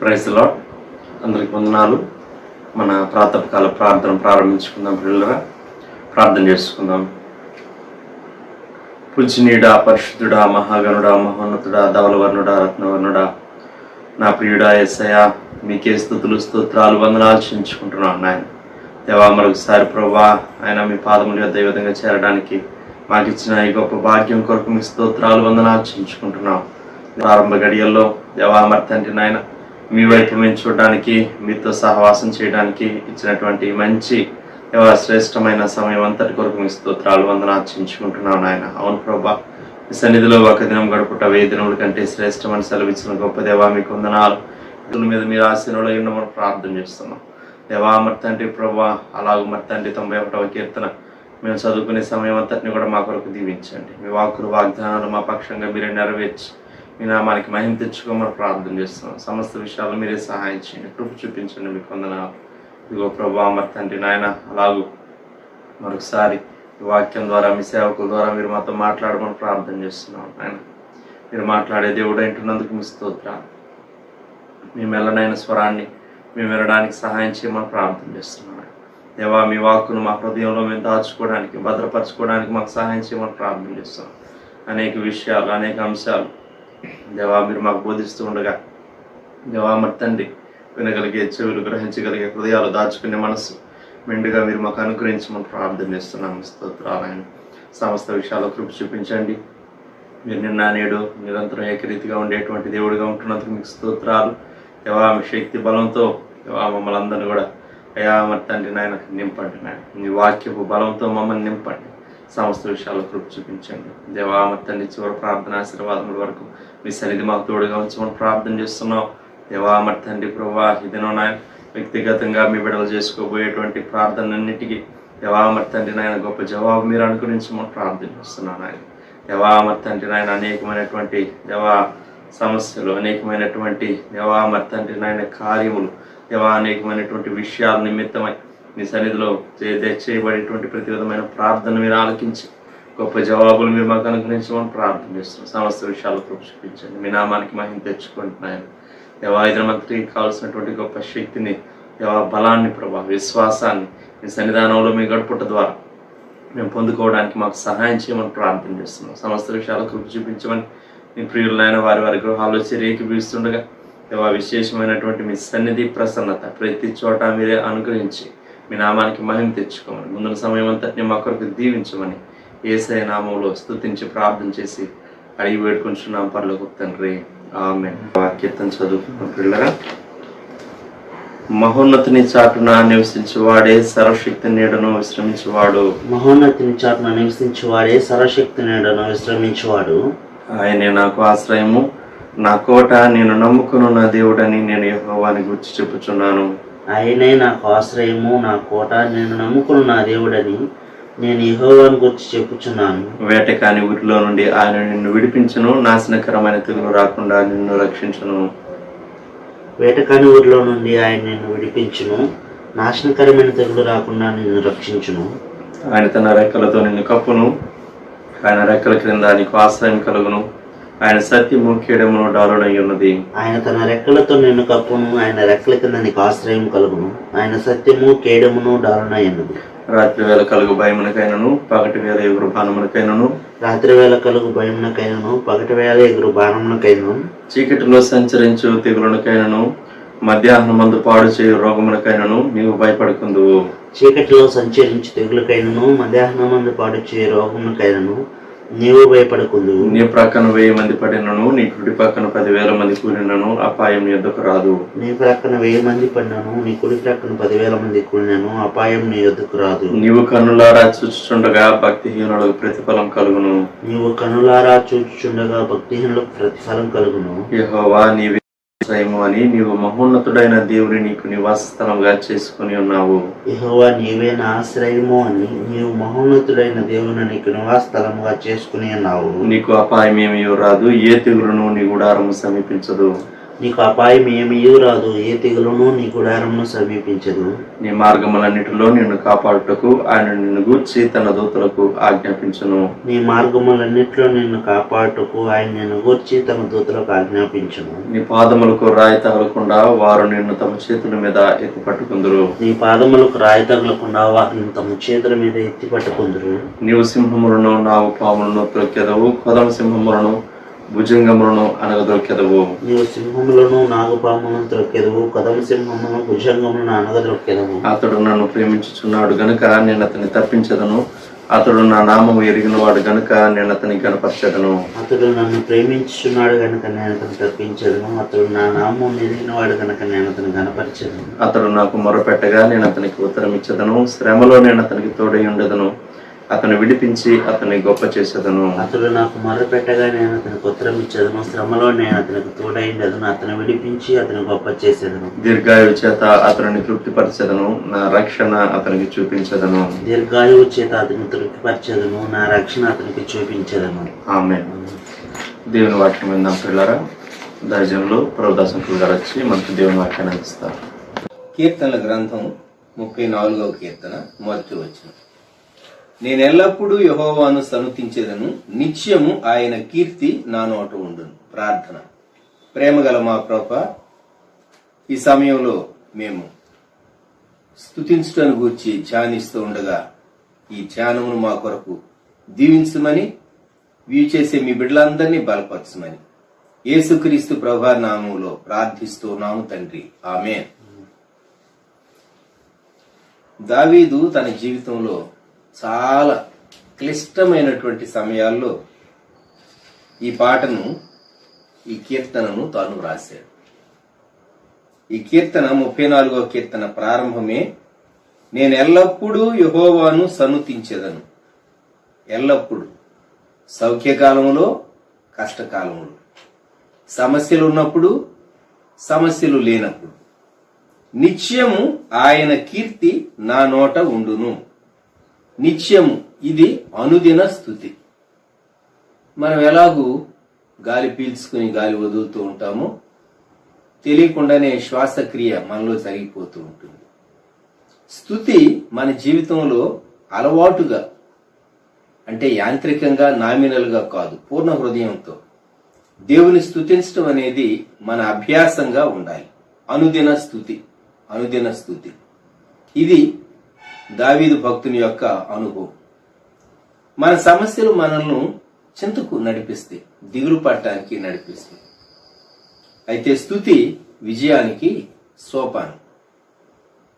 Praise the lord. అందరికి వందనాలు. మన ప్రాతకాల ప్రార్థన ప్రారంభించుకుందాం. పిల్లలుగా ప్రార్థన చేసుకుందాం. పూజనీయుడా, పరిశుద్ధుడా, మహాగణుడా, మహోన్నతుడా, ధవలవర్ణుడా, రత్నవర్ణుడా, నా ప్రియుడా యేసయ్యా, మీకే స్తుతులు స్తోత్రాలు వందనాలు చెల్లించుకుంటున్నాను నాయన. దేవా, మరొకసారి ప్రభువా ఆయన మీ పాదముల యొద్ద ఈ విధంగా చేరడానికి మాకు ఇచ్చిన ఈ గొప్ప భాగ్యం కొరకు మీ స్తోత్రాలు వందనాలు చెల్లించుకుంటున్నాం. ప్రారంభ గడియల్లో దేవా మరి తండ్రి నాయన, మీ వైపు మేము చూడడానికి, మీతో సహవాసం చేయడానికి ఇచ్చినటువంటి మంచి దేవా శ్రేష్టమైన సమయం అంతటి కొరకు మీ స్తోత్రాలు వందనాలు చెల్లించుకుంటున్నాం నాయన. అవును ప్రభా, మీ సన్నిధిలో ఒక దినం గడుపుట 1000 దినముల కంటే శ్రేష్టమని సెలవిచ్చిన గొప్ప దేవా మీకు వందనాలు. ఇతరుల మీద మీరు ఆశీర్వాదంలో ఉండమని ప్రార్థన చేస్తున్నాం. దేవా మరి తండ్రి ప్రభా, అలాగూ మరి తండ్రి 91వ కీర్తన మేము చదువుకునే సమయం అంతటిని కూడా మా కొరకు దీవించండి. మీ వాక్కులు వాగ్దానాలు మా పక్షంగా మీరే నెరవేర్చి మీ నామానికి మహిమ తెచ్చుకోమని ప్రార్థన చేస్తున్నాం. సమస్త విషయాలు మీరే సహాయం చేయండి, కృప చూపించండి. మీకు వందనాలు. ఇదిగో ప్రభా మరి తండ్రి నాయన, అలాగూ మరొకసారి ఈ వాక్యం ద్వారా మీ సేవకుల ద్వారా మీరు మాతో మాట్లాడమని ప్రార్థన చేస్తున్నాం. ఆయన మీరు మాట్లాడే దేవుడు అంటున్నందుకు మీ స్తోత్రాలు. మీ మెల్లనైన స్వరాన్ని మేము వినడానికి సహాయం చేయమని ప్రార్థన చేస్తున్నాం. దేవా, మీ వాక్కును మా హృదయంలో మేము దాచుకోవడానికి, భద్రపరచుకోవడానికి మాకు సహాయం చేయమని ప్రార్థన చేస్తున్నాం. అనేక విషయాలు, అనేక అంశాలు దేవా మీరు మాకు బోధిస్తూ ఉండగా, దేవా మరి తండ్రి వినగలిగే చెవులు, గ్రహించగలిగే హృదయాలు, దాచుకునే మనసు మెండుగా మీరు మాకు అనుగ్రహించమని ప్రార్థన చేస్తున్నాం. స్తోత్రాలైన సమస్త విషయాల్లో కృప చూపించండి. మీరు నిన్న నేడు నిరంతరం ఏకరీతిగా ఉండేటువంటి దేవుడిగా ఉంటున్నందుకు మీకు స్తోత్రాలు. దేవా మీ శక్తి బలంతో దేవా మమ్మల్ని అందరినీ కూడా అయా మరి తండ్రి నాయన నింపండి. నాయన మీ వాక్యపు బలంతో మమ్మల్ని నింపండి. సమస్త విషయాల్లో కృప చూపించండి. దేవా మరి తండ్రి చివరి ప్రార్థన ఆశీర్వాదముల వరకు మీ సన్నిధి మాకు తోడుగా ఉంచమని ప్రార్థన చేస్తున్నాం. దేవా మరి తండ్రి ప్రభా, ఇదేనో నాయన వ్యక్తిగతంగా మీ బిడ్డలు చేసుకోబోయేటువంటి ప్రార్థనలన్నిటికీ దేవా మరి తండ్రి నాయన గొప్ప జవాబు మీరు అనుగ్రహించమని ప్రార్థన చేస్తున్నాను. ఆయన దేవా మరి తండ్రి నాయన అనేకమైనటువంటి దేవా సమస్యలు, అనేకమైనటువంటి దేవా మరి తండ్రి నాయన కార్యములు, దేవా అనేకమైనటువంటి విషయాల నిమిత్తమై మీ సన్నిధిలో చేయబడేటువంటి ప్రతి విధమైన ప్రార్థన మీరు ఆలకించి గొప్ప జవాబులు మీరు మాకు అనుగ్రహించమని ప్రార్థన చేస్తున్నాం. సమస్త విషయాలు కృప చూపించండి. మీ నామానికి మహిమ తెచ్చుకుంటున్నాను. దేవా ఇతరమంత్రికి కావాల్సినటువంటి గొప్ప శక్తిని, దేవా బలాన్ని, ప్రభా విశ్వాసాన్ని మీ సన్నిధానంలో మీ గడుపుట ద్వారా మేము పొందుకోవడానికి మాకు సహాయం చేయమని ప్రార్థన చేస్తున్నాం. సమస్త విషయాలు కృప చూపించమని మీ ప్రియులైన వారి వారి గృహాల్లో ఏకీభవిస్తుండగా దేవా విశేషమైనటువంటి మీ సన్నిధి ప్రసన్నత ప్రతి చోట మీరే అనుగ్రహించి మీ నామానికి మహిమ తెచ్చుకోమని, ముందున్న సమయం అంతటిని మా కొరకు దీవించమని యేసయ్య నామంలో స్తుతించి ప్రార్థన చేసి అడిగి వేడుకుంటున్నాం పరలోకపు తండ్రి, ఆమేన్. కీర్తన చదువుకున్న పిల్లగా, మహోన్నతిని చాటున నివసించువాడే సర్వశక్తి నీడను విశ్రమించువాడు. మహోన్నతిని చాటున నివసించువాడే సర్వశక్తి నీడను విశ్రమించువాడు. ఆయనే నాకు ఆశ్రయము, నా కోట, నేను నమ్ముకును నా దేవుడని నేను యెహోవాని గురించి చెప్పుచున్నాను. ఆయనే నాకు ఆశ్రయము, నా కోట, నేను నమ్ముకున్న నా దేవుడని నేను యెహోవాను గురించి చెప్పుచున్నాను. వేటకాని ఊరిలో నుండి ఆయన నిన్ను విడిపించును, నాశనకరమైన తెగులు రాకుండా నిన్ను రక్షించును. వేటకాని ఊరిలో నుండి ఆయన నిన్ను విడిపించును, నాశనకరమైన తెగులు రాకుండా నిన్ను రక్షించును. ఆయన తన రెక్కలతో నిన్ను కప్పును, ఆయన రెక్కల క్రింద నీకు ఆశ్రయం కలుగును. ఆయన సత్యము కేడమును డాలునై ఉన్నది. ఆయన తన రెక్కలతో నిన్ను కప్పును, ఆయన రెక్కల కింద నీకు ఆశ్రయం కలుగును. ఆయన సత్యము కేడమును డాలునై ఉన్నది. రాత్రి వేళ కలుగు భయమునకైనను, పగటి వేళ ఎగురు బాణమునకైనను, రాత్రి వేళ కలుగు భయమునకైనను, పగటి వేళ ఎగురు బాణమునకైనను, చీకటిలో సంచరించు తెగులునకైనను, మధ్యాహ్నమందు పాడు చేయు రోగమునకైనను నీవు భయపడుకుందువు. చీకటిలో సంచరించు తెగులకైనను, మధ్యాహ్నమందు పాడు చేయు రోగమునకైనను నీవు భయపడకుందువు. నీ ప్రక్కన 1000 మంది పడినను, నీ కుడి పక్కన 10,000 మంది కూలినను అపాయం నీ యొద్దకు రాదు. నీ ప్రక్కన 1000 మంది పడినను, నీ కుడి ప్రక్కన 10,000 మంది కూలినను అపాయం నీ యొద్దకు రాదు. నీవు కన్నులారా చూచుచుండగా భక్తిహీనులకు ప్రతిఫలం కలుగును. నీవు కన్నులారా చూచుచుండగా భక్తిహీనులకు ప్రతిఫలం కలుగును. యెహోవా నీవే ఆశ్రయము అని నీవు మహోన్నతుడైన దేవుని నీకు నివాస స్థలంగా చేసుకుని ఉన్నావు. యెహోవా నీవే నా ఆశ్రయము అని నీవు మహోన్నతుడైన దేవుని నీకు నివాస స్థలముగా చేసుకుని ఉన్నావు. నీకు అపాయం ఏమీ రాదు, ఏ తెగులును నీ గుడారము సమీపించదు. నీకు అపాయం ఏమీయూ రాదు, ఏ తెగులును నీ గుడారమును సమీపించదు. నీ మార్గములన్నిటిలో నిన్ను కాపాడుటకు ఆయన నిన్ను గూర్చి తన దూతలకు ఆజ్ఞాపించును. నీ మార్గములన్నిటిలో నిన్ను కాపాడుటకు ఆయన నిన్ను గూర్చి తన దూతలకు ఆజ్ఞాపించును. నీ పాదములకు రాయి తగలకుండా వారు నిన్ను తమ చేతుల మీద ఎత్తి పట్టుకుందురు. నీ పాదములకు రాయి తగలకుండా వారిని తమ చేతుల మీద ఎత్తి పట్టుకుందురు. నీవు సింహములను నాగు పాములను త్రొక్కెదవు, కొదమ సింహములను భుజంగములను అనగదొక్కెదవు. నీవు సింహములను నాగుపాములను త్రొక్కెదవు, కదమ సింహమును భుజంగములను అనగదొక్కెదవు. అతడు నన్ను ప్రేమించుచున్నాడు గనుక నేను అతన్ని తప్పించదను, అతడు నా నామము ఎరిగిన వాడు గనుక నేను అతని గణపరచెదను. అతడు నన్ను ప్రేమించుచున్నాడు గనుక నేను అతను తప్పించదను, అతడు నా నామం ఎరిగిన వాడు గనుక నేను అతను గణపరచెదను. అతడు నాకు మొరపెట్టగా నేను అతనికి ఉత్తరం ఇచ్చదను, శ్రమలో నేను అతనికి తోడై ఉండదను, అతను విడిపించి అతన్ని గొప్ప చేసేదను. అతడు నాకు మొరపెట్టగా నేను అతనికి ఉత్తరం ఇచ్చేదను, శ్రమలో నేను అతనికి తోడైండదను, అతను విడిపించి అతను గొప్ప చేసేదను. దీర్ఘాయువు చేత అతనిని తృప్తిపరచెదను, నా రక్షణ అతనికి చూపించదను. దీర్ఘాయువు చేత అతని తృప్తిపరచెదను, నా రక్షణ అతనికి చూపించదను. ఆమేన్. దేవుని వాక్యం విందాం పిల్లరా. దైవజనులు ప్రభుదాసంకులు గారు వచ్చి మనకు దేవుని వాక్యాన్ని అందిస్తారు. కీర్తనల గ్రంథం 34వ కీర్తన మొదటి వచనం. నేను ఎల్లప్పుడూ యెహోవాను సన్నుతించెదను, నిత్యము ఆయన కీర్తి నా నోట ఉండును. ప్రార్థన. ప్రేమగల మా ప్రభువా, ఈ సమయంలో మేము స్తుతించటాన్ని గూర్చి ధ్యానిస్తూ ఉండగా ఈ ధ్యానమును మా కొరకు దీవించమని, వీలు చేసే మీ బిడ్డలందరినీ బలపరచమని యేసుక్రీస్తు ప్రభువా నామములో ప్రార్థిస్తున్నాము తండ్రి. ఆమేన్. దావీదు తన జీవితంలో చాలా క్లిష్టమైనటువంటి సమయాల్లో ఈ పాటను, ఈ కీర్తనను తాను రాశాడు. ఈ కీర్తన 34వ కీర్తన ప్రారంభమే నేను ఎల్లప్పుడూ యెహోవాను సన్నుతించెదను. ఎల్లప్పుడూ, సౌఖ్యకాలంలో, కష్టకాలంలో, సమస్యలు ఉన్నప్పుడు, సమస్యలు లేనప్పుడు, నిత్యము ఆయన కీర్తి నా నోట ఉండును. నిత్యము, ఇది అనుదిన స్తుతి. మనం ఎలాగూ గాలి పీల్చుకుని గాలి వదులుతూ ఉంటామో తెలియకుండానే శ్వాసక్రియ మనలో జరిగిపోతూ ఉంటుంది. స్తుతి మన జీవితంలో అలవాటుగా, అంటే యాంత్రికంగా, నామినల్గా కాదు, పూర్ణ హృదయంతో దేవుని స్తుతించడం అనేది మన అభ్యాసంగా ఉండాలి. అనుదిన స్తుతి, అనుదిన స్తుతి. ఇది దావీదు భక్తుని యొక్క అనుభవం. మన సమస్యలు మనల్ని చింతకు నడిపిస్తాయి, దిగులు పడటానికి నడిపిస్తాయి. అయితే స్తుతి విజయానికి సోపానం.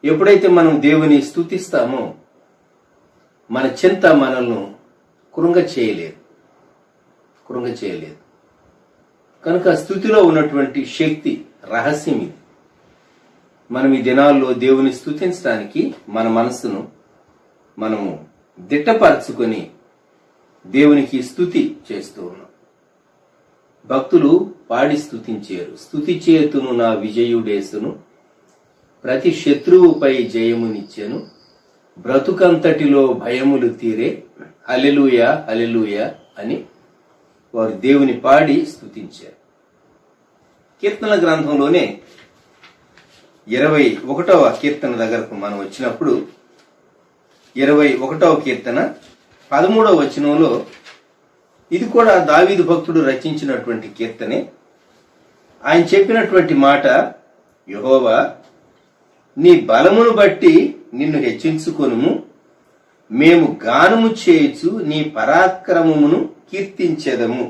ఎప్పుడైతే మనం దేవుని స్తుతిస్తామో మన చింత మనల్ని కృంగ చేయలేదు. కనుక స్తుతిలో ఉన్నటువంటి శక్తి, రహస్యం ఇది. మనం ఈ దినాల్లో దేవుని స్తుతించడానికి మన మనసును మనము దిట్టపరచుకొని దేవునికి స్తుతి చేస్తూ ఉన్నాం. భక్తులు పాడి స్తుతించారు. స్తుతి చేతును నా విజయుడేసును, ప్రతి శత్రువుపై జయమునిచ్చెను, బ్రతుకంతటిలో భయములు తీరే, హల్లెలూయా హల్లెలూయా అని వారు దేవుని పాడి స్తుతించారు. కీర్తనల గ్రంథంలోనే 21వ కీర్తన దగ్గరకు మనం వచ్చినప్పుడు 21వ కీర్తన 13వ వచనంలో, ఇది కూడా దావీదు భక్తుడు రచించినటువంటి కీర్తనే. ఆయన చెప్పినటువంటి మాట, యెహోవా నీ బలమును బట్టి నిన్ను హెచ్చించుకొనుము, మేము గానము చేయుచు నీ పరాక్రమమును కీర్తించెదము.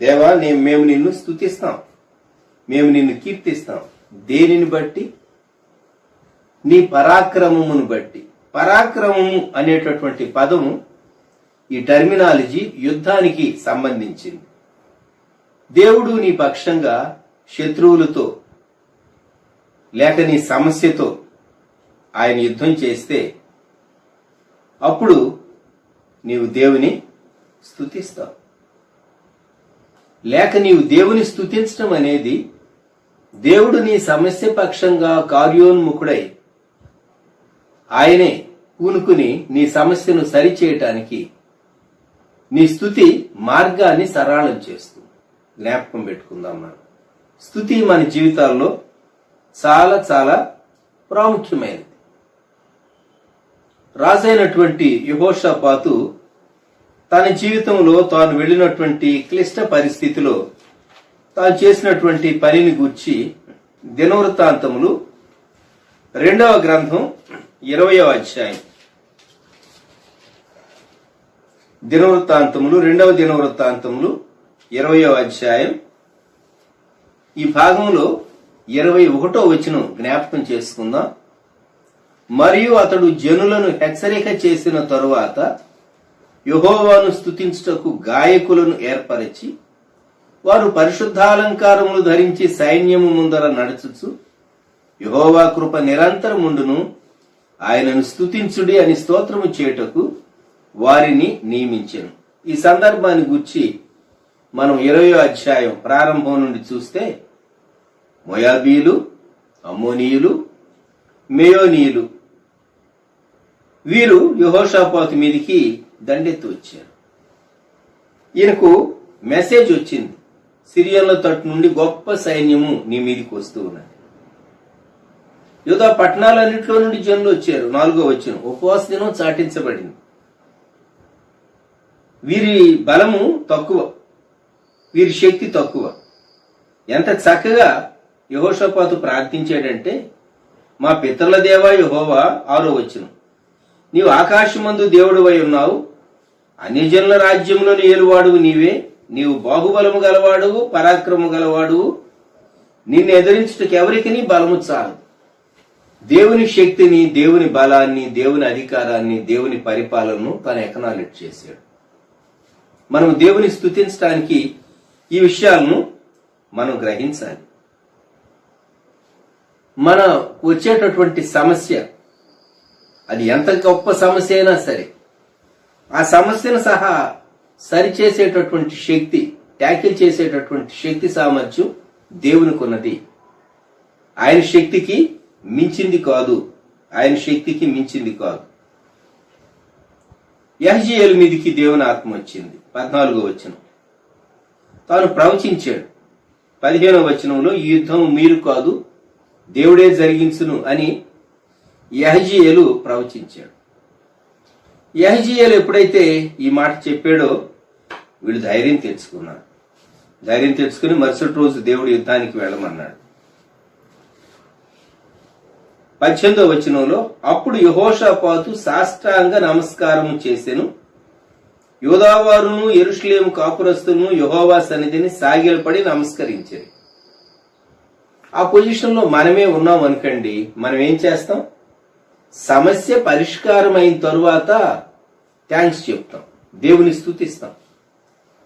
దేవా, మేము నిన్ను స్తుతిస్తాం, మేము నిన్ను కీర్తిస్తాం. దేనిని బట్టి? నీ పరాక్రమమును బట్టి. పరాక్రమము అనేటటువంటి పదము, ఈ టర్మినాలజీ యుద్ధానికి సంబంధించింది. దేవుడు నీ పక్షంగా శత్రువులతో లేక నీ సమస్యతో ఆయన యుద్ధం చేస్తే అప్పుడు నీవు దేవుని స్తుతిస్తావు. లేక నీవు దేవుని స్తుతించడం అనేది దేవుడు నీ సమస్య పక్షంగా కార్యోన్ముఖుడై ఆయనే పూనుకుని నీ సమస్యను సరిచేయటానికి నీ స్తుతి మార్గాన్ని సరళం చేస్తుంది. జ్ఞాపకం పెట్టుకుందాం మనం. స్తుతి మన జీవితాల్లో చాలా చాలా ప్రాముఖ్యమైనది. రాజైనటువంటి యెహోషాపాతు తన జీవితంలో తాను వెళ్ళినటువంటి క్లిష్ట పరిస్థితిలో తాను చేసినటువంటి పనిని గూర్చి దినవృత్తాంతములు 2వ గ్రంథం 20వ అధ్యాయం, దినవృత్తాంతములు 2వ దినవృత్తాంతములు 20వ అధ్యాయం ఈ భాగంలో 21వ వచనం జ్ఞాపకం చేసుకుందాం. మరియు అతడు జనులను హెచ్చరిక చేసిన తరువాత యెహోవాను స్తుతించుటకు గాయకులను ఏర్పరచి వారు పరిశుద్ధాలంకారములు ధరించి సైన్యము ముందర నడుచుచు యెహోవా కృప నిరంతరముండును, ఆయనను స్తుతించుడి అని స్తోత్రము చేయుటకు వారిని నియమించెను. ఈ సందర్భాన్ని గురించి మనం 20వ అధ్యాయం ప్రారంభం నుండి చూస్తే మోయాబీలు, అమ్మోనీయులు, మేయోనీయులు వీరు యెహోషాపాతు మీదికి దండెత్తి వచ్చారు. ఈయనకు మెసేజ్ వచ్చింది, సిరియన్ల తట్టు నుండి గొప్ప సైన్యము నీ మీదికి వస్తూ ఉన్నది. యూదా పట్టణాలన్నింటిలో నుండి జనులు వచ్చారు. 4వ వచనం, ఉపవాస దినం చాటించబడింది. వీరి బలము తక్కువ, వీరి శక్తి తక్కువ. ఎంత చక్కగా యెహోషాపాతు ప్రార్థించాడంటే, మా పితరుల దేవా యెహోవా, 6వ వచనం, నీవు ఆకాశమందు దేవుడివై ఉన్నావు, అన్యజనుల రాజ్యంలోని ఏలువాడువు నీవే, నీవు బాహుబలము గలవాడువు, పరాక్రమము గలవాడువు, నిన్ను ఎదిరించుటకు ఎవరికి బలము చాలు. దేవుని శక్తిని, దేవుని బలాన్ని, దేవుని అధికారాన్ని, దేవుని పరిపాలనను తాను ఎకనాలెడ్జ్ చేశాడు. మనం దేవుని స్తుతించడానికి ఈ విషయాలను మనం గ్రహించాలి. మన వచ్చేటటువంటి సమస్య అది ఎంత గొప్ప సమస్య అయినా సరే, ఆ సమస్యను సహా సరిచేసేటటువంటి శక్తి, ట్యాకిల్ చేసేటటువంటి శక్తి సామర్థ్యం దేవునికి ఉన్నది. ఆయన శక్తికి మించింది కాదు, ఆయన శక్తికి మించింది కాదు. యెహజీయేలు మీదికి దేవుని ఆత్మ వచ్చింది. 14వ వచనం, తాను ప్రవచించాడు. 15వ వచనంలో ఈ యుద్ధం మీరు కాదు దేవుడే జరిగించును అని యెహజీయేలు ప్రవచించాడు. యెహజీయేలు ఎప్పుడైతే ఈ మాట చెప్పాడో వీళ్ళు ధైర్యం తెచ్చుకున్నారు. ధైర్యం తెచ్చుకుని మరుసటి రోజు దేవుడు యుద్ధానికి వెళ్ళమన్నాడు. 18వ వచనంలో, అప్పుడు యెహోషాపాతు సాష్టాంగ నమస్కారము చేసెను, యూదావారును యెరూషలేము కాపురస్తులను యెహోవా సన్నిధిని సాగిలపడి నమస్కరించారు. ఆ పొజిషన్ లో మనమే ఉన్నాం అనుకోండి, మనం ఏం చేస్తాం? సమస్య పరిష్కారం అయిన తరువాత థ్యాంక్స్ చెప్తాం, దేవుని స్తుతిస్తాం.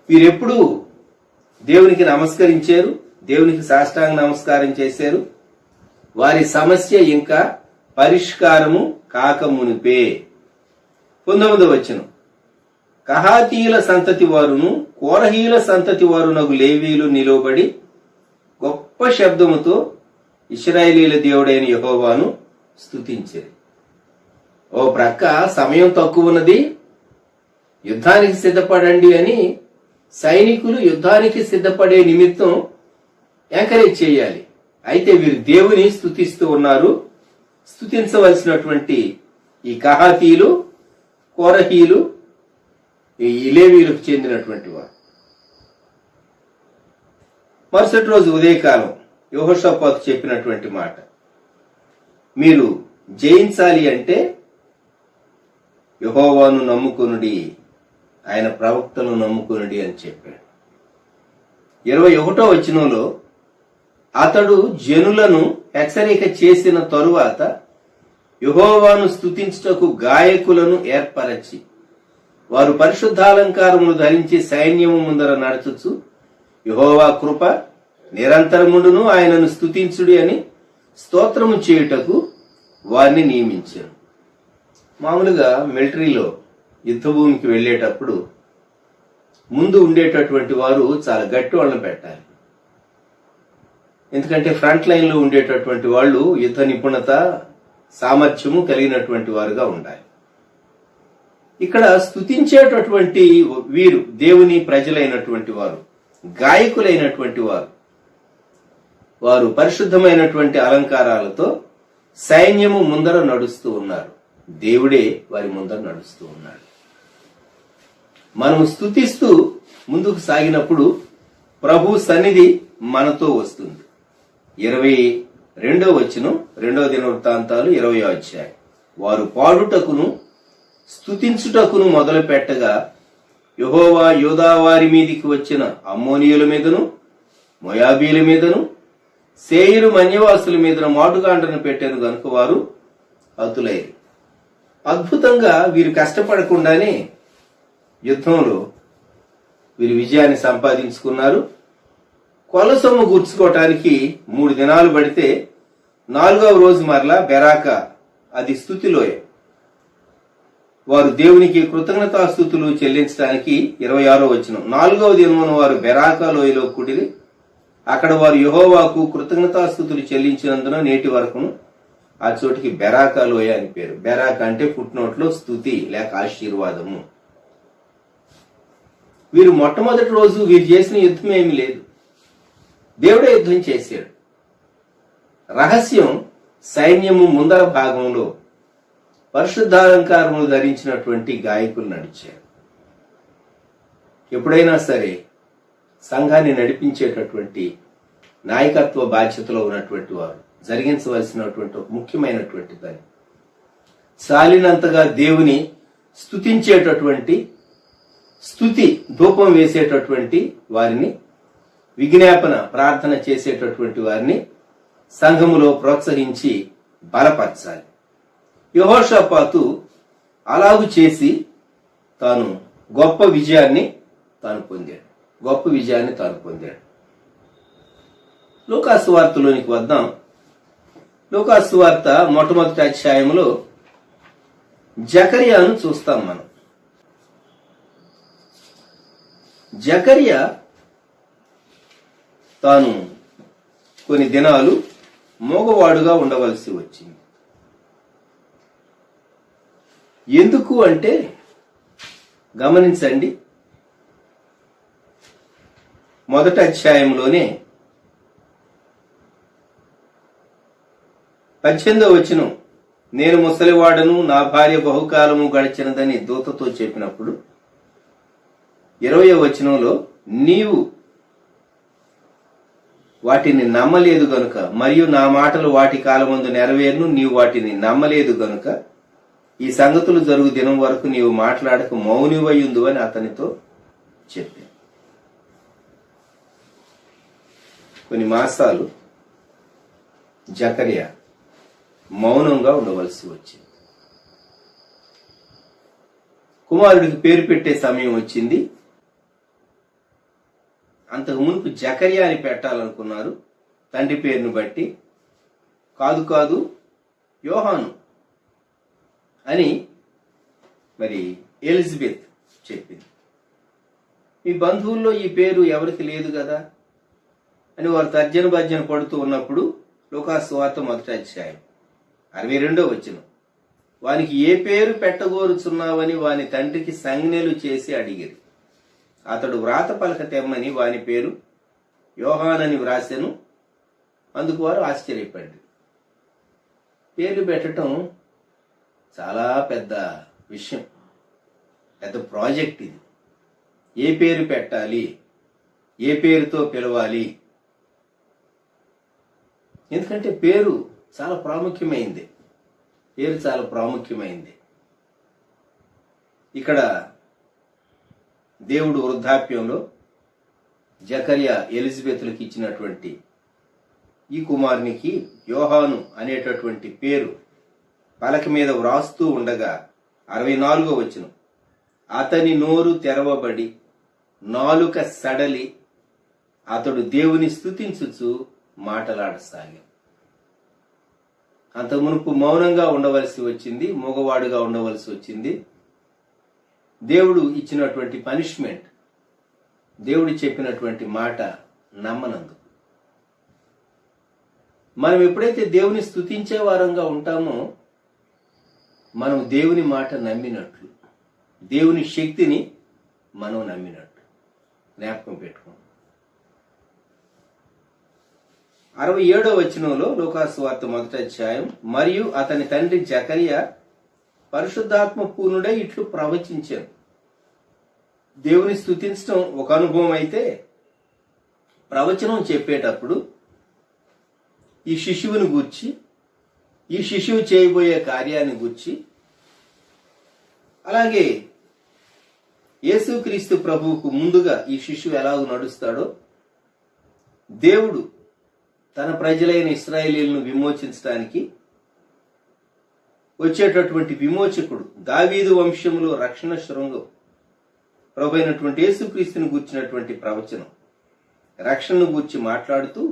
వీరెప్పుడు దేవునికి నమస్కరించారు, దేవునికి సాష్టాంగ నమస్కారం చేశారు. వారి సమస్య ఇంకా పరిష్కారము కాకమునిపే. 19వ వచనం, కహాతీయుల సంతతి వారును కోరహీయుల సంతతి వారునగు లేవీలు నిలువబడి గొప్ప శబ్దముతో ఇశ్రాయేలీల దేవుడైన యెహోవాను స్తుతించారు. ఓ ప్రక్క సమయం తక్కువ ఉన్నది, యుద్ధానికి సిద్ధపడండి అని సైనికులు యుద్ధానికి సిద్ధపడే నిమిత్తం ఎంకరేజ్ చేయాలి. అయితే వీరు దేవుని స్తుతిస్తూ ఉన్నారు. స్తుతించవలసినటువంటి ఈ కహాతీయులు, కోరహీయులు, ఈ లేవీయులకు చెందినటువంటి వారు. మరుసటి రోజు ఉదయకాలం యెహోషాపాతు చెప్పినటువంటి మాట, మీరు జయించాలి అంటే యెహోవాను నమ్ముకొనుడి, ఆయన ప్రవక్తను నమ్ముకొనుడి అని చెప్పాడు. 21వ వచనంలో, అతడు జనులను హెచ్చరిక చేసిన తరువాత యెహోవాను స్తుతించుటకు గాయకులను ఏర్పరచి వారు పరిశుద్ధాలంకారములు ధరించి సైన్యము ముందర నడుచుచు యెహోవా కృప నిరంతరముండును, ఆయనను స్తుతించుడి అని స్తోత్రము చేయుటకు వారిని నియమించారు. మామూలుగా మిలిటరీలో యుద్ధభూమికి వెళ్ళేటప్పుడు ముందు ఉండేటటువంటి వారు చాలా గట్టి వాళ్ళని పెట్టాలి. ఎందుకంటే ఫ్రంట్ లైన్ లో ఉండేటటువంటి వాళ్ళు యుద్ధ నిపుణత, సామర్థ్యము కలిగినటువంటి వారుగా ఉండాలి. ఇక్కడ స్తుతించేటటువంటి వీరు దేవుని ప్రజలైనటువంటి వారు, గాయకులైనటువంటి వారు, వారు పరిశుద్ధమైనటువంటి అలంకారాలతో సైన్యము ముందర నడుస్తూ ఉన్నారు. దేవుడే వారి ముందర నడుస్తూ ఉన్నాడు. మనము స్తుతిస్తూ ముందుకు సాగినప్పుడు ప్రభు సన్నిధి మనతో వస్తుంది. 22వ వచనం, 2వ దినవృత్తాంతాలు 20వ అధ్యాయం. వారు పాడుటకును స్తుతించుటకును మొదలు పెట్టగా యెహోవా యూదా వారి మీదికి వచ్చిన అమ్మోనీయుల మీదను మోయాబీల మీదను సేయీరు మన్యవాసుల మీదను మాటుగాండ్రను పెట్టారు గనుక వారు హతులైరు. అద్భుతంగా వీరు కష్టపడకుండానే యుద్ధంలో వీరు విజయాన్ని సంపాదించుకున్నారు. కొలసొమ్ము గూర్చుకోవటానికి 3 దినాలు పడితే 4వ రోజు మరలా బెరాక, అది స్తుతిలోయ, వారు దేవునికి కృతజ్ఞతాస్తుతులు చెల్లించడానికి 26వ వచనం. 4వ దినమున వారు బెరాకా లోయలో కూడిరి. అక్కడ వారు యెహోవాకు కృతజ్ఞతాస్తుతులు చెల్లించినందున నేటి వరకును ఆ చోటికి బెరాకా లోయ అని పేరు. బెరాకా అంటే ఫుట్నోట్లో స్తుతి లేక ఆశీర్వాదము. వీరు మొట్టమొదటి రోజు వీరు చేసిన యుద్ధం ఏమీ లేదు, దేవుడే యుద్ధం చేశాడు. రహస్యం, సైన్యము ముందర భాగంలో పరిశుద్ధాలంకారములు ధరించినటువంటి గాయకులు నడిచారు. ఎప్పుడైనా సరే సంఘాన్ని నడిపించేటటువంటి నాయకత్వ బాధ్యతలో ఉన్నటువంటి వారు జరిగించవలసినటువంటి ఒక ముఖ్యమైనటువంటి పని, చాలినంతగా దేవుని స్తుతించేటటువంటి, స్తుతి ధూపం వేసేటటువంటి వారిని, విజ్ఞాపన ప్రార్థన చేసేటటువంటి వారిని సంఘములో ప్రోత్సహించి బలపరచాలి. యెహోషాపాతు అలాగు చేసి తాను గొప్ప విజయాన్ని పొందాడు. లూకాసు వార్తలోనికి వద్దాం. లూకాసు వార్త మొట్టమొదటి అధ్యాయంలో జకర్యాను చూస్తాం మనం. జకర్యా తాను కొన్ని దినాలు మోగవాడుగా ఉండవలసి వచ్చింది. ఎందుకు అంటే గమనించండి, మొదటి అధ్యాయంలోనే 18వ వచనం, నేను ముసలివాడను, నా భార్య బహుకాలము గడిచినదని దూతతో చెప్పినప్పుడు 20వ వచనంలో, నీవు వాటిని నమ్మలేదు గనుక మరియు నా మాటలు వాటి కాలమందు నెరవేరును, నీవు వాటిని నమ్మలేదు గనుక ఈ సంగతులు జరుగు దినం వరకు నీవు మాట్లాడక మౌనివయ్యుందు అని అతనితో చెప్పాను. కొన్ని మాసాలు జకర్యా మౌనంగా ఉండవలసి వచ్చింది. కుమారుడికి పేరు పెట్టే సమయం వచ్చింది. అంతకు మునుపు జకర్యా అని పెట్టాలనుకున్నారు తండ్రి పేరును బట్టి. కాదు యోహాను అని మరి ఎలిజబెత్ చెప్పింది. మీ బంధువుల్లో ఈ పేరు ఎవరికి లేదు కదా అని వారు తర్జన భర్జన పడుతూ ఉన్నప్పుడు లూకాసు వార్త మొదటి అధ్యాయం 62వ వచనం, వానికి ఏ పేరు పెట్టగోరుచున్నావని వాని తండ్రికి సంజ్ఞలు చేసి అడిగిరి. అతడు వ్రాత పలక తెమ్మని వాని పేరు యోహానని వ్రాసెను. అందుకు వారు ఆశ్చర్యపడ్డారు. పేర్లు పెట్టడం చాలా పెద్ద విషయం, పెద్ద ప్రాజెక్ట్ ఇది. ఏ పేరు పెట్టాలి, ఏ పేరుతో పిలవాలి, ఎందుకంటే పేరు చాలా ప్రాముఖ్యమైంది. ఇక్కడ దేవుడు వృద్ధాప్యంలో జకర్యా ఎలిజబెత్లకు ఇచ్చినటువంటి ఈ కుమారునికి యోహాను అనేటటువంటి పేరు పలక మీద వ్రాస్తూ ఉండగా 64వ వచనం, అతని నోరు తెరవబడి నాలుక సడలి అతడు దేవుని స్తుతించుచు మాటలాడసాగాడు. అంత మునుపు మౌనంగా ఉండవలసి వచ్చింది, మూగవాడుగా ఉండవలసి వచ్చింది. దేవుడు ఇచ్చినటువంటి పనిష్మెంట్, దేవుడు చెప్పినటువంటి మాట నమ్మనందుకు. మనం ఎప్పుడైతే దేవుని స్తుతించే వారంగా ఉంటామో మనం దేవుని మాట నమ్మినట్లు, దేవుని శక్తిని మనం నమ్మినట్లు. జ్ఞాపకం పెట్టుకోండి. 67వ వచనంలో లూకాసు వార్త 1వ అధ్యాయం, మరియు అతని తండ్రి జకరియా పరిశుద్ధాత్మ పూర్ణుడై ఇట్లు ప్రవచించాను. దేవుని స్తుతించడం ఒక అనుభవం అయితే, ప్రవచనం చెప్పేటప్పుడు ఈ శిశువుని గూర్చి, ఈ శిశువు చేయబోయే కార్యాన్ని గూర్చి, అలాగే యేసుక్రీస్తు ప్రభువుకు ముందుగా ఈ శిశువు ఎలాగ నడుస్తాడో, దేవుడు తన ప్రజలైన ఇశ్రాయేలీయులను విమోచించడానికి వచ్చేటటువంటి విమోచకుడు, దావీదు వంశంలో రక్షణ శృంగం ప్రభు అయినటువంటి యేసుక్రీస్తుని గూర్చినటువంటి ప్రవచనం, రక్షణను గూర్చి మాట్లాడుతూ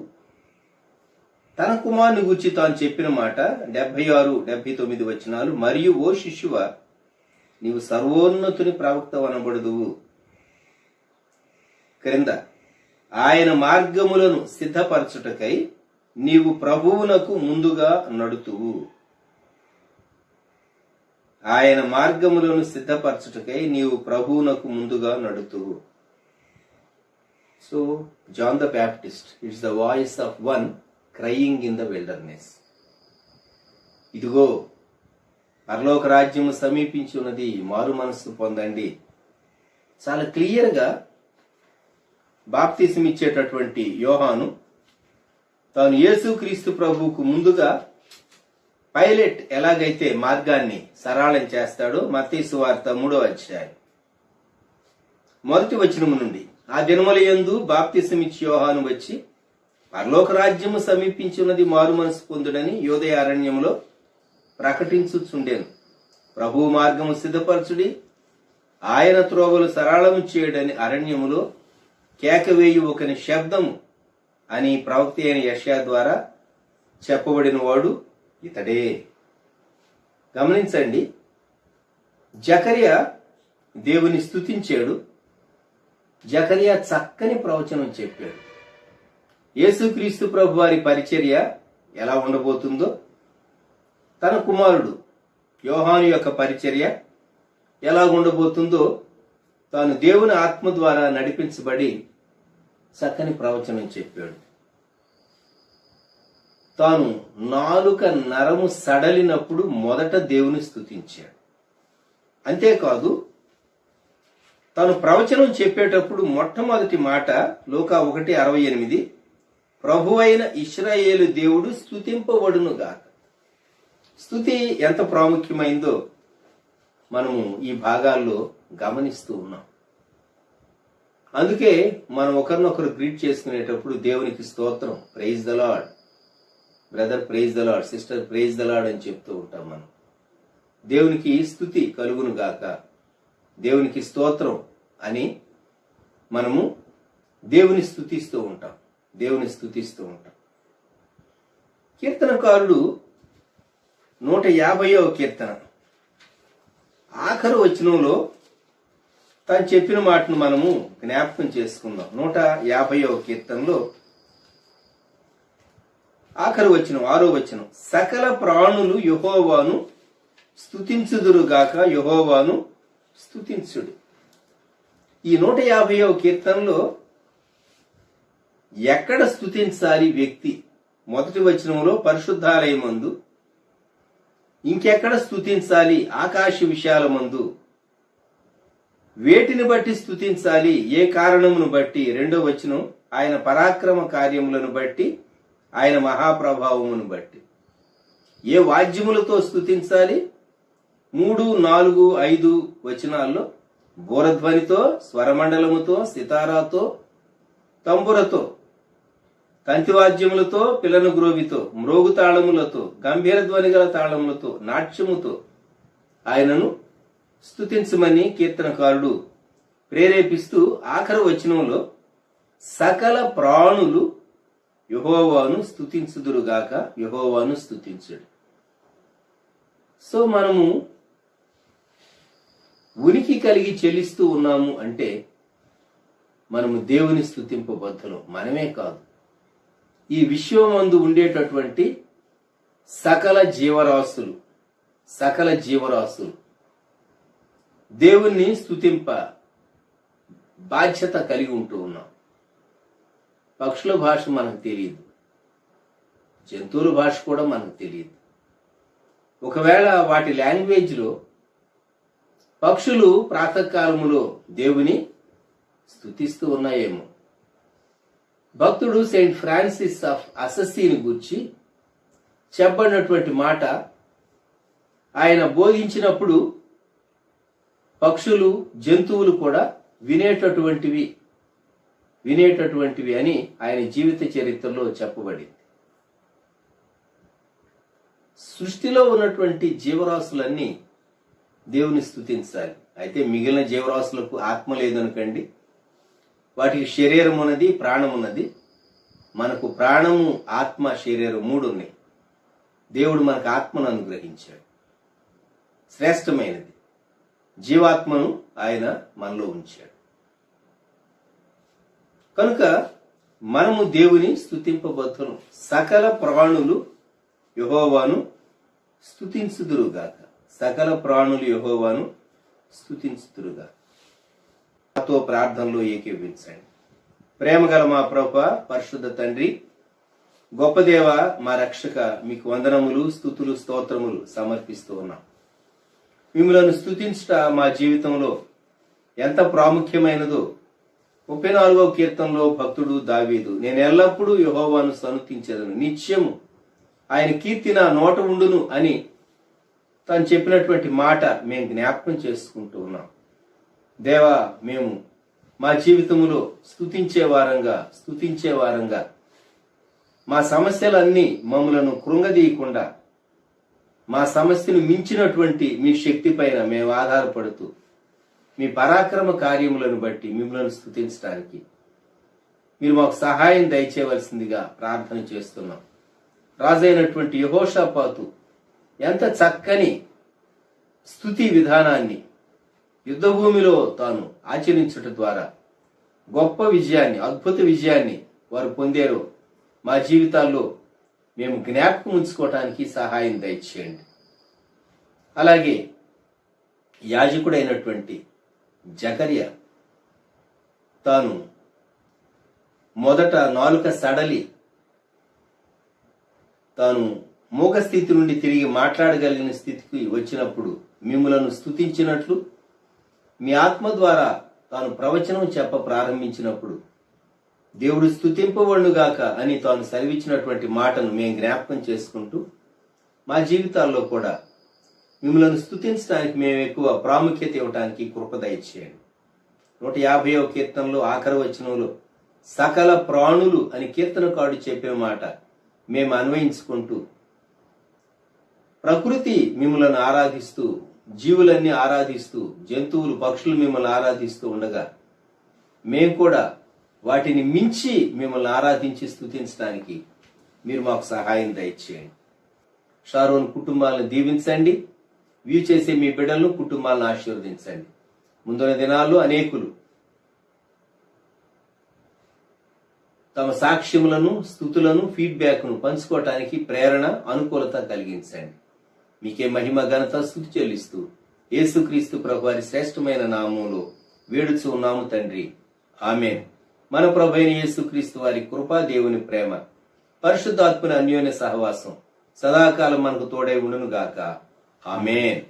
తన కుమారుని గూర్చి తాను చెప్పిన మాట 76, 79 వచనాలు. మరియు ఓ శిశువ, నీవు సర్వోన్నతుని ప్రవక్త అనబడుదువు. క్రింద ఆయన మార్గములను సిద్ధపరచుటకై నీవు ప్రభువునకు ముందుగా నడుతువు. ఆయన మార్గములను సిద్ధపరచుటకై నీవు ప్రభువునకు ముందుగా నడుతువు. So John the Baptist, it's the voice of one crying in the wilderness. ఇదిగో పరలోక రాజ్యము సమీపించి ఉన్నది, మారు మనస్సు పొందండి. చాలా క్లియర్ గా బాప్తిసం ఇచ్చేటటువంటి యోహాను తాను యేసుక్రీస్తు ప్రభువుకు ముందుగా పైలట్ ఎలాగైతే మార్గాన్ని సరళం చేస్తాడో, మత్తయి సువార్త 3వ అధ్యాయం 1వ వచనము నుండి, ఆ దినములయందు బాప్తిసమిచ్చి యోహాను వచ్చి పరలోక రాజ్యము సమీపించున్నది, మారు మనసు పొందుడని యోదయ అరణ్యములో ప్రకటించుచుండెను. ప్రభువు మార్గము సిద్ధపరచుడి, ఆయన త్రోవలు సరళము చేయడని అరణ్యములో కేకవేయు ఒకని శబ్దము అని ప్రవక్త అయిన యెషయా ద్వారా చెప్పబడిన వాడు ఇతడే. గమనించండి, జకరియా దేవుని స్తుతించాడు. జకరియా చక్కని ప్రవచనం చెప్పాడు. యేసుక్రీస్తు ప్రభు వారి పరిచర్య ఎలా ఉండబోతుందో, తన కుమారుడు యోహాను యొక్క పరిచర్య ఎలా ఉండబోతుందో తాను దేవుని ఆత్మ ద్వారా నడిపించబడి చక్కని ప్రవచనం చెప్పాడు. తాను నాలుక నరము సడలినప్పుడు మొదట దేవుని స్తుతించాడు. అంతేకాదు, తాను ప్రవచనం చెప్పేటప్పుడు మొట్టమొదటి మాట లూకా 1:68, ప్రభువైన ఇశ్రాయేలు దేవుడు స్తుతింపబడును గాక. స్తుతి ఎంత ప్రాముఖ్యమైందో మనము ఈ భాగాల్లో గమనిస్తూ ఉన్నాం. అందుకే మనం ఒకరినొకరు గ్రీట్ చేసుకునేటప్పుడు దేవునికి స్తోత్రం, praise the Lord brother, praise the Lord sister, praise the Lord అని చెప్తూ ఉంటాం. మనం దేవునికి స్తుతి కలుగును గాక, దేవునికి స్తోత్రం అని మనము దేవుని స్తుతిస్తూ ఉంటాం, దేవుని స్తుతిస్తూ ఉంటాం. కీర్తనకారుడు 150వ కీర్తన ఆఖరు వచనంలో తాను చెప్పిన మాటను మనము జ్ఞాపకం చేసుకుందాం. 150వ కీర్తనలో ఆఖరు వచనం 6వ వచనం, సకల ప్రాణులు యెహోవాను స్తుతించుదురుగాక, యెహోవాను స్తుతించుడు. ఈ 150వ కీర్తనలో ఎక్కడ స్తుతించాలి వ్యక్తి? మొదటి వచనంలో పరిశుద్ధాలయమందు, ఇంకెక్కడ స్తుతించాలి? ఆకాశ విశాలమందు. వేటిని బట్టి స్తుతించాలి? ఏ కారణమును బట్టి? 2వ వచనం, ఆయన పరాక్రమ కార్యములను బట్టి, ఆయన మహాప్రభావమును బట్టి. ఏ వాద్యములతో స్తుతించాలి? 3, 4, 5 వచనాల్లో బూరధ్వనితో, స్వరమండలముతో, సితారాతో, తంబురతో, తంతివాద్యములతో, పిలను గ్రోవితో, మ్రోగు తాళములతో, గంభీర ధ్వని గల తాళములతో, నాట్యముతో ఆయనను స్తుతించమని కీర్తనకారుడు ప్రేరేపిస్తూ ఆఖరి వచనంలో సకల ప్రాణులు యెహోవాను స్తుతించుదురుగాక, యెహోవాను స్తుతించుడు. సో మనము ఉనికి కలిగి చెల్లిస్తూ ఉన్నాము అంటే మనము దేవుని స్తుతింపబద్ధులం. మనమే కాదు, ఈ విశ్వమందు ఉండేటటువంటి సకల జీవరాశులు దేవుణ్ణి స్తుతింప బాధ్యత కలిగి ఉంటూ ఉన్నాం. పక్షుల భాష మనకు తెలియదు, జంతువుల భాష కూడా మనకు తెలియదు. ఒకవేళ వాటి లాంగ్వేజ్లో పక్షులు ప్రాతకాలములో దేవుని స్తుతిస్తూ ఉన్నాయేమో. భక్తుడు సెయింట్ ఫ్రాన్సిస్ ఆఫ్ అసస్సీని గూర్చి చెప్పబడినటువంటి మాట, ఆయన బోధించినప్పుడు పక్షులు జంతువులు కూడా వినేటటువంటివి అని ఆయన జీవిత చరిత్రలో చెప్పబడింది. సృష్టిలో ఉన్నటువంటి జీవరాశులన్నీ దేవుని స్తుతించాలి. అయితే మిగిలిన జీవరాశులకు ఆత్మ లేదనుకండి, వాటికి శరీరం ఉన్నది, ప్రాణం ఉన్నది. మనకు ప్రాణము, ఆత్మ, శరీరం 3 ఉన్నాయి. దేవుడు మనకు ఆత్మను అనుగ్రహించాడు, శ్రేష్టమైనది. జీవాత్మను ఆయన మనలో ఉంచాడు. కనుక మనము దేవుని స్తుతింపబద్ధులం. సకల ప్రాణులు యెహోవాను స్తుతించుదురుగాక. సకల ప్రాణులు యెహోవాను స్తుతించుదురుగాక. నాతో ప్రార్థనలో ఏకీభవించండి. ప్రేమగల మా ప్రభువా, పరిశుద్ధ తండ్రి, గొప్ప దేవ, మా రక్షక, మీకు వందనములు, స్తుతులు, స్తోత్రములు సమర్పిస్తూ ఉన్నాం. మిమ్మలను స్తుతించుట మా జీవితంలో ఎంత ప్రాముఖ్యమైనదో 34వ కీర్తనలో భక్తుడు దావీదు, నేను ఎల్లప్పుడూ యెహోవాను సన్నుతించెదను, నిత్యము ఆయన కీర్తి నా నోట ఉండును అని తను చెప్పినటువంటి మాట మేము జ్ఞాపకం చేసుకుంటూ ఉన్నాం. దేవా, మేము మా జీవితంలో స్తుతించే వారంగా మా సమస్యలన్నీ మమ్మలను కృంగదీయకుండా, మా సమస్యను మించినటువంటి మీ శక్తి పైన మేము ఆధారపడుతూ మీ పరాక్రమ కార్యములను బట్టి మిమ్మల్ని స్తుతించడానికి మీరు మాకు సహాయం దయచేయవలసిందిగా ప్రార్థన చేస్తున్నాం. రాజైనటువంటి యెహోషాపాతు ఎంత చక్కని స్తుతి విధానాన్ని యుద్ధభూమిలో తాను ఆచరించడం ద్వారా గొప్ప విజయాన్ని, అద్భుత విజయాన్ని వారు పొందారో మా జీవితాల్లో మేము జ్ఞాపకం ఉంచుకోవటానికి సహాయం దయచేయండి. అలాగే యాజకుడైనటువంటి జకర్యా తాను మొదట నాలుక సడలి తాను మూగ స్థితి నుండి తిరిగి మాట్లాడగలిగిన స్థితికి వచ్చినప్పుడు మిమ్ములను స్తుతించినట్లు మీ ఆత్మ ద్వారా తాను ప్రవచనం చెప్ప ప్రారంభించినప్పుడు దేవుడు స్తుతింపబడుగాక అని తాను సెలవిచ్చినటువంటి మాటను మేము జ్ఞాపకం చేసుకుంటూ మా జీవితాల్లో కూడా మిమ్మల్ని స్తుతించడానికి మేము ఎక్కువ ప్రాముఖ్యత ఇవ్వడానికి కృప దయచేయండి. 150వ కీర్తనలో ఆఖరి వచనంలో సకల ప్రాణులు అని కీర్తనకారుడు చెప్పే మాట మేము అన్వయించుకుంటూ ప్రకృతి మిమ్మల్ని ఆరాధిస్తూ, జీవులన్నీ ఆరాధిస్తూ, జంతువులు, పక్షులు మిమ్మల్ని ఆరాధిస్తూ ఉండగా మేము కూడా వాటిని మించి మిమ్మల్ని ఆరాధించి స్తుతించడానికి మీరు మాకు సహాయం దయచేయండి. షారోన్ కుటుంబాలను దీవించండి. వ్యూ చేసే మీ బిడ్డలను, కుటుంబాలను ఆశీర్వదించండి. ముందున్న దినాల్లో అనేకులు తమ సాక్ష్యములను, స్తుతులను, ఫీడ్బ్యాక్ను పంచుకోవటానికి ప్రేరణ, అనుకూలత కలిగించండి. మీకే మహిమ, ఘనత, స్తుతి చెల్లిస్తూ యేసుక్రీస్తు ప్రభువారి శ్రేష్టమైన నామములో వేడుచు ఉన్నాము తండ్రి, ఆమేన్. మన ప్రభువైన యేసుక్రీస్తు వారి కృప, దేవుని ప్రేమ, పరిశుద్ధాత్మని అన్యోన్య సహవాసం సదాకాలం మనకు తోడై ఉండును గాక. ఆమేన్.